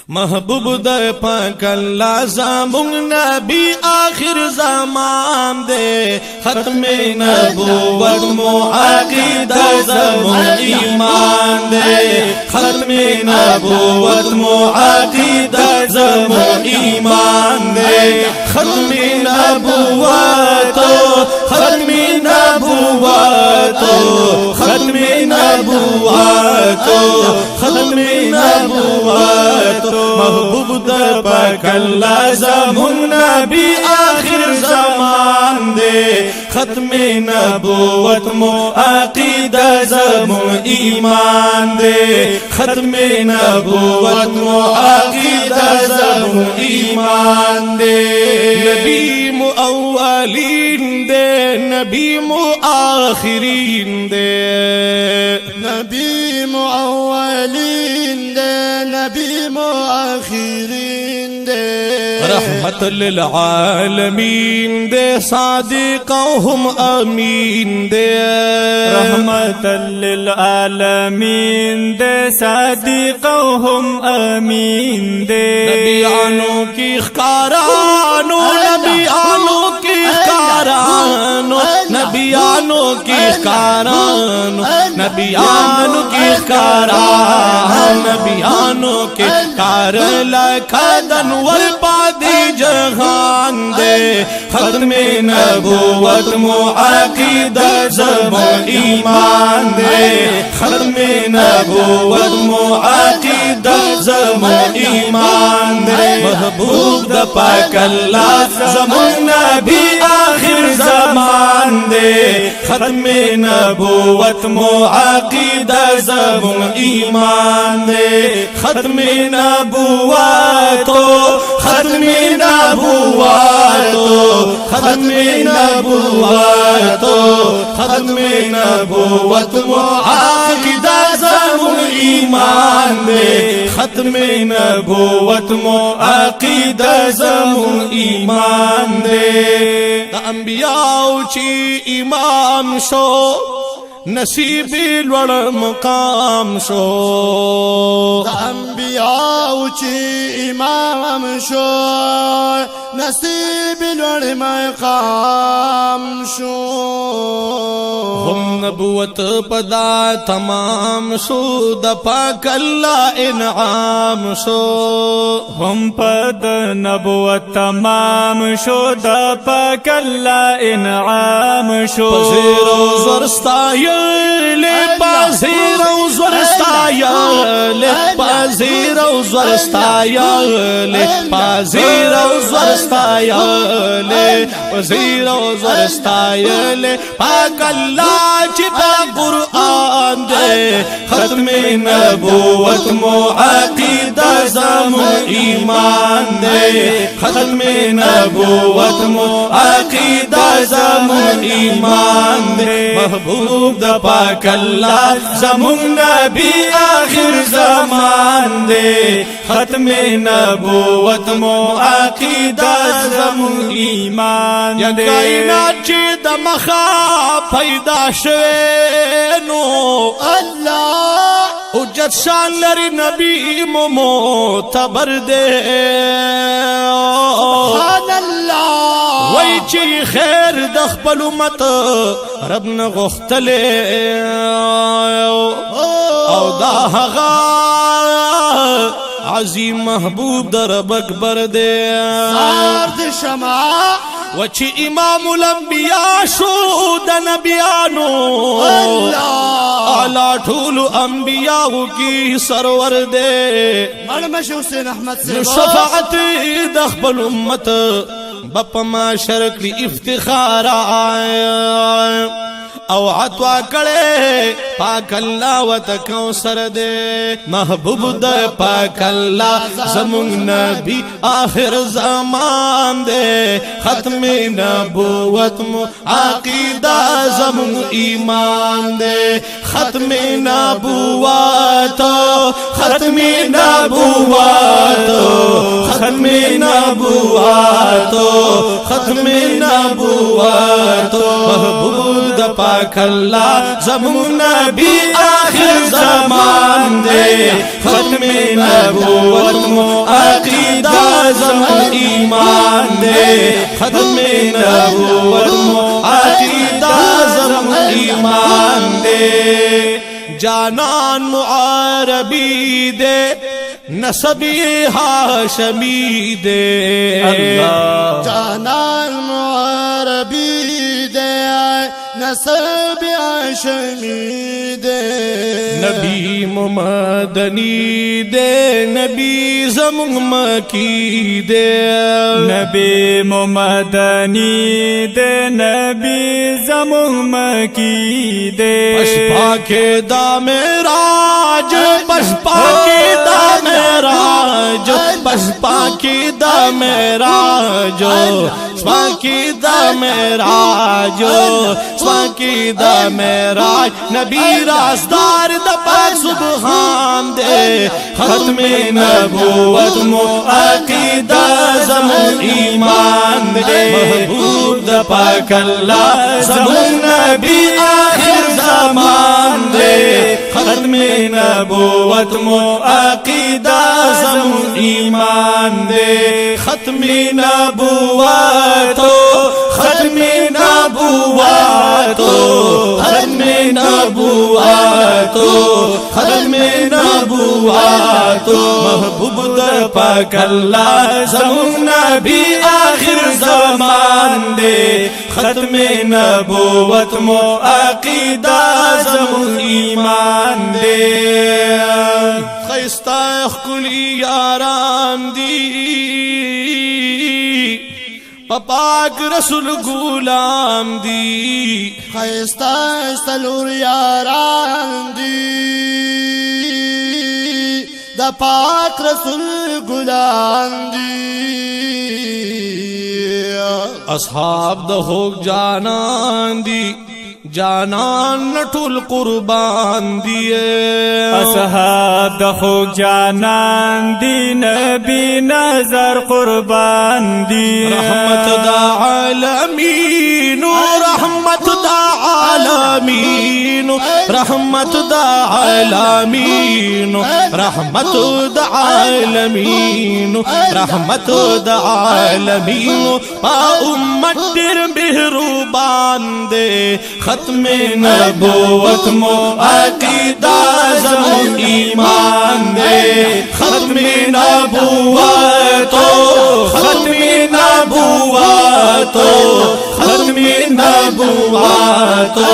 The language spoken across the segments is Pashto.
محبوب د پاک اللہ زمون نبی آخر زمان دے ختم نبوت مو عقیدہ زمون ایمان دے ختم نبوت مو عقیدہ زمون ایمان دے ختم نبوت ختم نبوت ختم نبوت ختم نبوت محبوب د پاک اللہ زمون نبی آخر زمان دے ختم نبوت مو عقیدہ زمون ایمان دے ختم نبوت مو عقیدہ زمون ایمان دے نبی مو اولین دے نبی مو آخرین دے نبی مو اولین دے نبی مو آخرین دے رحمت للعالمین دے صادق ہم امین دے رحمت للعالمین دے صادق ہم امین دے نبیانوں کی خکارانو نبیانوں کی خکارانو نبیانوں کی خکارانو نبیانوں کی خکارانو نبیانوں کے کار لکھدن ورپادی جہان دے ختم نبوت مو عقیدہ زمون ایمان دے ختم نبوت مو عقیدہ زمون ایمان دے محبوب د پاک اللہ زمون نبی آخر زمان دے ختم نبوت مو عقیدہ زمون ایمان دے ختم نبوت ختم نبوت ختم نبوت ختم نبوت مو عقیدہ زمون ایمان دے ختم نبوت مو عقیدہ زمون ایمان دے دا انبیاء چی امام شو نصیب لوڑ مقام شو دا انبیاء چی امام شو نصیب لوڑ مقام شو ہم نبوت پدا تمام شو دا پاک اللہ انعام شو ہم پد نبوت تمام شو دا پاک اللہ انعام شو پذیر و زورستایل پذیر و زورستایل پذیر و زورستایل پذیر و زورستایل پذیر و زورستایل پاک اللہ چپا قرآن دے ختم نبوت مو عقیدہ زمون ایمان دے ختم نبوت مو عقیدہ زمون ایمان دے محبوب دا پاک اللہ زمون نبی آخر زمان دے ختم نبوت مو عقیدہ زمون ایمان دے کائنات چی دا مخا پیدا شوے نو اللہ حجت شان لری نبی معتبر دے سبحان اللہ وی چی خیر دخپل امت رب نغختلے او دا حغا عظیم محبوب در رب اکبر دے سارد شمع وچی امام الانبیاء شو دا نبیانو اعلیٰ ٹھول انبیاء کی سرور دے مرمش حسین احمد سے شفاعت دخبل امت بپا ما شرک لی افتخار آئے او عطوا کڑے پاک اللہ و تکوثر دے محبوب دا پاک اللہ زمون نبی آخر زمان دے ختم نبوت مو عقیدہ زمون ایمان دے ختم نبوت ختم نبوت ختم نبوت ختم نبوت محبوب دا پاک اللہ زمون نبی آخر زمان دے ختم نبوت مو ختم नबूवत मो अकीदा ज़म ईमान दे जानान मुआरबी दे नसबी हाशमी दे जानान मुआरबी दे नसब हाशमी दे नबी मुमदनी दे नबी ज़म मकी दे नबी मुमदनी दे नबी ज़म मकी दे पशपा के दामेराज पशपा के दामेराज पशपा के दामेराज पशपा के दामेराज पशपा के दामेराज नबी राज़दार दपाक सुबहान दे ख़त्म नबूवत मो अकीदा ज़म ईमान दे महबूब दपाक अल्लाह ज़म नबी आखिर ज़मान दे ख़त्म नबूवत मो अकीदा ज़म ईमान दे ख़त्म नबूवतो ख़त्म नबूवतो ख़त्म नबूवतो ख़त्म नबूवतो महबूब दपाक अल्लाह ज़म नबी आखिर ज़मान दे ख़त्म नबूवत मो अकीदा ज़म ईमान दे ख़िस्ता खुली यारान दी पाक रसूल गुलाम दी खैस्ता सलूर यारान दी द पाक रसूल गुलाम दी असहाब द होक जानान दी जानान नठुल कुर्बान दिए असहाब द होक जानान दी नबी नजर कुर्बान दिए रहमत दा आलमीन रहमत दा आलमीन रहमत दा आलमीन रहमत दा आलमीन रहमत दा आलमीन पा उम्मत मेहरबान दे ख़त्म नबूवत मो अकीदा ज़म ईमान दे ख़त्म नबूवतो ख़त्म नबूवतो ख़त्म नबूवतो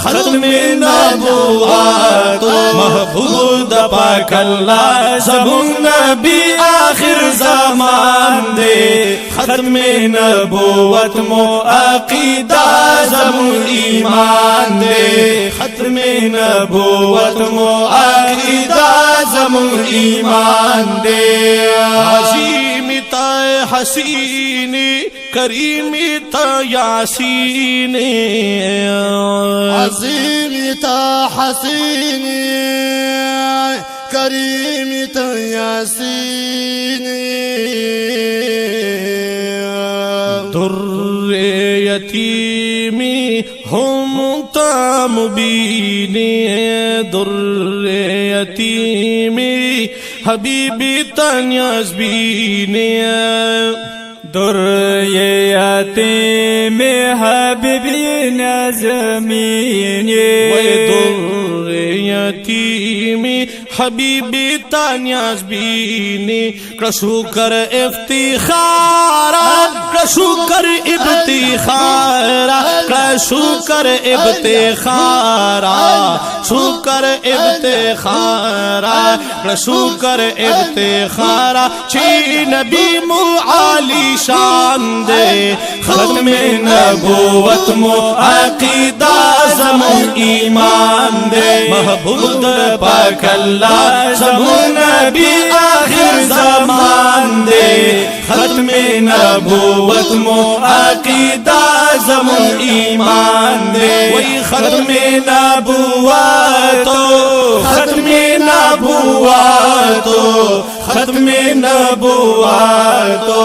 ख़त्म नबूवतो महबूब दपाक अल्लाह ज़म नबी आखिर ज़मान दे ख़त्म नबूवत मो अकीदा ज़म ईमान दे ख़त्म नबूवत मो अकीदा ज़म ईमान दे अज़ीम ताए हसीनी करीमी ता यासीनी अज़ीम ता हसीनी करीम ता यासीनी दुर्रे यतीमी हम तामुबीनी दुर्रे यतीमी हबीबी तन्याज़बीनी दुर यतीम हबीबी नज़मीन दुर यतीम हबीबी तन्याज़बीनी कसू कर इफ्तिखारा कसू कर इब्तिखारा कसू कर इब्तिखारा शुकर इब्तिखारा शुकर इब्तिखारा छी नबी मुआली शान दे ख़त्म नबूवत मो अकीदा ज़म ईमान दे महबूब पाक अल्लाह ज़म नबी आखिर ज़मान दे ख़त्म नबूवत मो अकीदा ज़म ईमान दे वही ख़त्म नबूवतो ख़त्म नबूवतो ख़त्म नबूवतो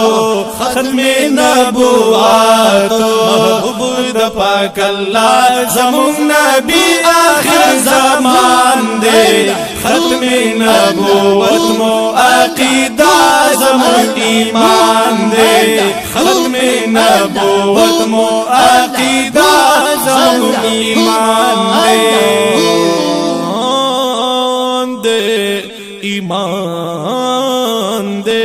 ख़त्म नबूवतो महबूब पाक अल्लाह ज़म नबी आखिर ज़मान दे ख़त्म नबूवत मो अकीदा ज़म ईमान दे ख़त्म नबूवत मो अकीदा ज़म ईमान दे ईमान दे